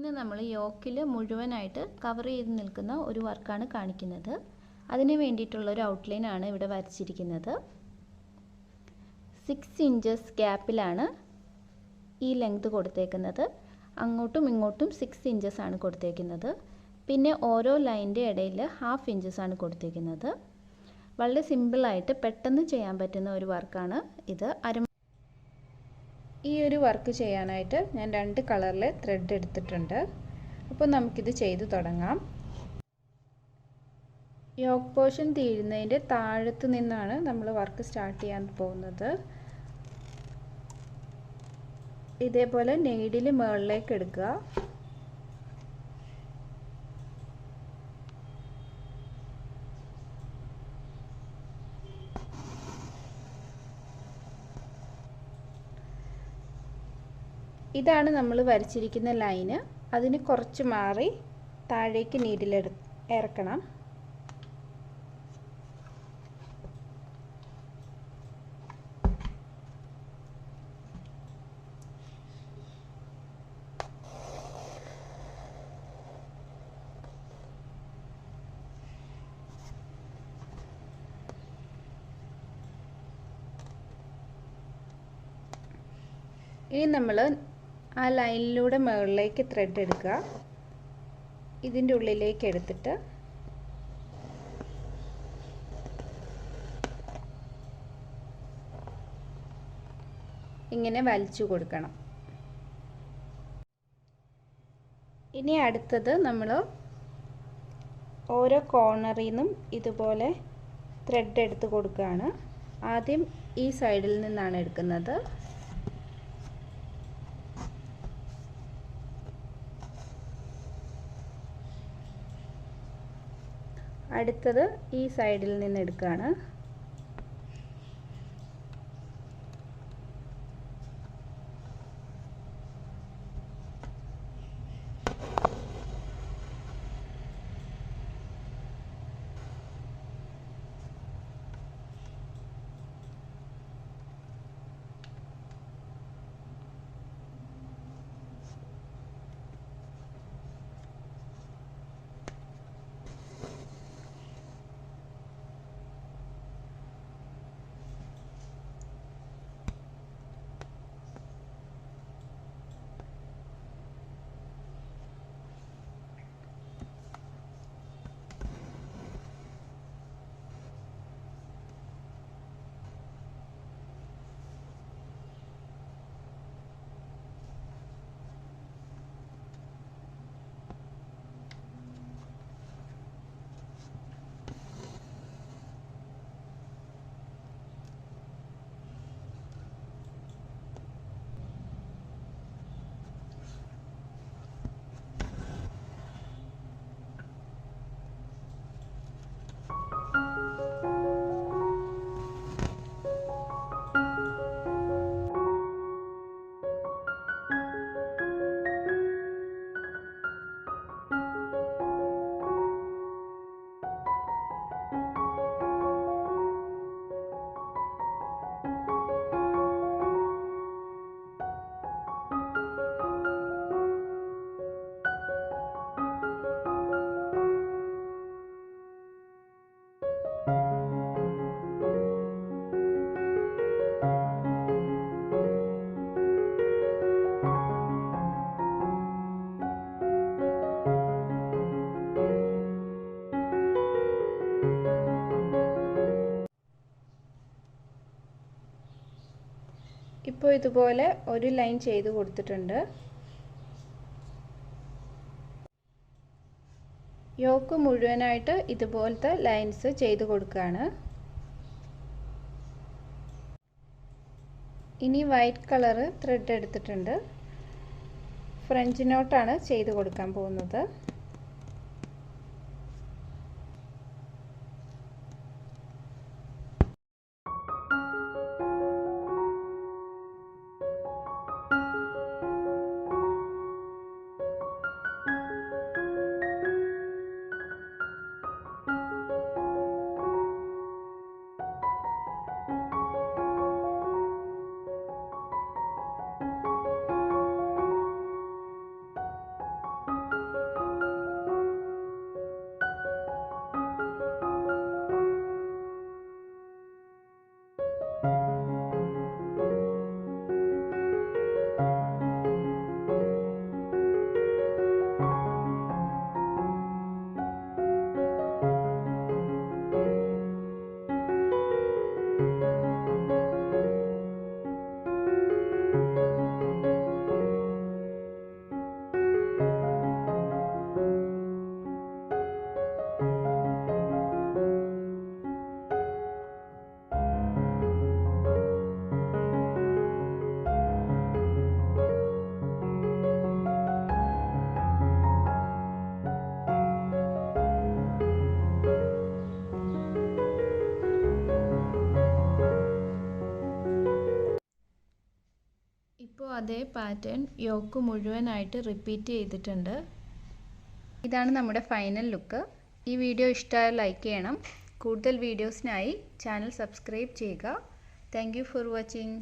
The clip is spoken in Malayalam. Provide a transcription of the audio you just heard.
ഇന്ന് നമ്മൾ യോക്കിൽ മുഴുവനായിട്ട് കവർ ചെയ്ത് നിൽക്കുന്ന ഒരു വർക്കാണ് കാണിക്കുന്നത്. അതിന് വേണ്ടിയിട്ടുള്ള ഒരു ഔട്ട്ലൈൻ ആണ് ഇവിടെ വരച്ചിരിക്കുന്നത്. 6 ഇഞ്ചസ് ഗ്യാപ്പിലാണ് ഈ ലെങ്ത് കൊടുത്തേക്കുന്നത്. അങ്ങോട്ടും ഇങ്ങോട്ടും 6 ഇഞ്ചസ് ആണ് കൊടുത്തേക്കുന്നത്. പിന്നെ ഓരോ ലൈനിൻ്റെ ഇടയിൽ 1/2 ഇഞ്ചസ് ആണ് കൊടുത്തേക്കുന്നത്. വളരെ സിമ്പിളായിട്ട് പെട്ടെന്ന് ചെയ്യാൻ പറ്റുന്ന ഒരു വർക്കാണ് ഇത്. ഈ ഒരു വർക്ക് ചെയ്യാനായിട്ട് ഞാൻ 2 കളറിലെ ത്രെഡ് എടുത്തിട്ടുണ്ട്. അപ്പോൾ നമുക്കിത് ചെയ്തു തുടങ്ങാം. യോക്ക് പോർഷൻ തീരുന്നതിൻ്റെ താഴത്ത് നിന്നാണ് നമ്മൾ വർക്ക് സ്റ്റാർട്ട് ചെയ്യാൻ പോകുന്നത്. ഇതേപോലെ നെയ്ഡിൽ മുകളിലേക്ക് എടുക്കുക. ഇതാണ് നമ്മൾ വരച്ചിരിക്കുന്ന ലൈന്. അതിന് കുറച്ച് മാറി താഴേക്ക് നീഡിൽ ഇറക്കണം. ഇനി നമ്മൾ ആ ലൈനിലൂടെ മുകളിലേക്ക് ത്രെഡ് എടുക്കുക. ഇതിൻ്റെ ഉള്ളിലേക്ക് എടുത്തിട്ട് ഇങ്ങനെ വലിച്ചു കൊടുക്കണം. ഇനി അടുത്തത് നമ്മൾ ഓരോ കോർണറിൽ നിന്നും ഇതുപോലെ ത്രെഡ് എടുത്ത് കൊടുക്കുകയാണ്. ആദ്യം ഈ സൈഡിൽ നിന്നാണ് എടുക്കുന്നത്. അടുത്തത് ഈ സൈഡിൽ നിന്ന് എടുക്കുകയാണ്. ഇപ്പോൾ ഇതുപോലെ ഒരു ലൈൻ ചെയ്ത് കൊടുത്തിട്ടുണ്ട്. യോക്ക് മുഴുവനായിട്ട് ഇതുപോലത്തെ ലൈൻസ് ചെയ്ത് കൊടുക്കുകയാണ്. ഇനി വൈറ്റ് കളർ ത്രെഡ് എടുത്തിട്ടുണ്ട്. ഫ്രഞ്ച് നോട്ടാണ് ചെയ്ത് കൊടുക്കാൻ പോകുന്നത്. ഇപ്പോൾ അതേ പാറ്റേൺ യോക്ക് മുഴുവനായിട്ട് റിപ്പീറ്റ് ചെയ്തിട്ടുണ്ട്. ഇതാണ് നമ്മുടെ ഫൈനൽ ലുക്ക്. ഈ വീഡിയോ ഇഷ്ടമായാൽ ലൈക്ക് ചെയ്യണം. കൂടുതൽ വീഡിയോസിനായി ചാനൽ സബ്സ്ക്രൈബ് ചെയ്യുക. Thank you for watching.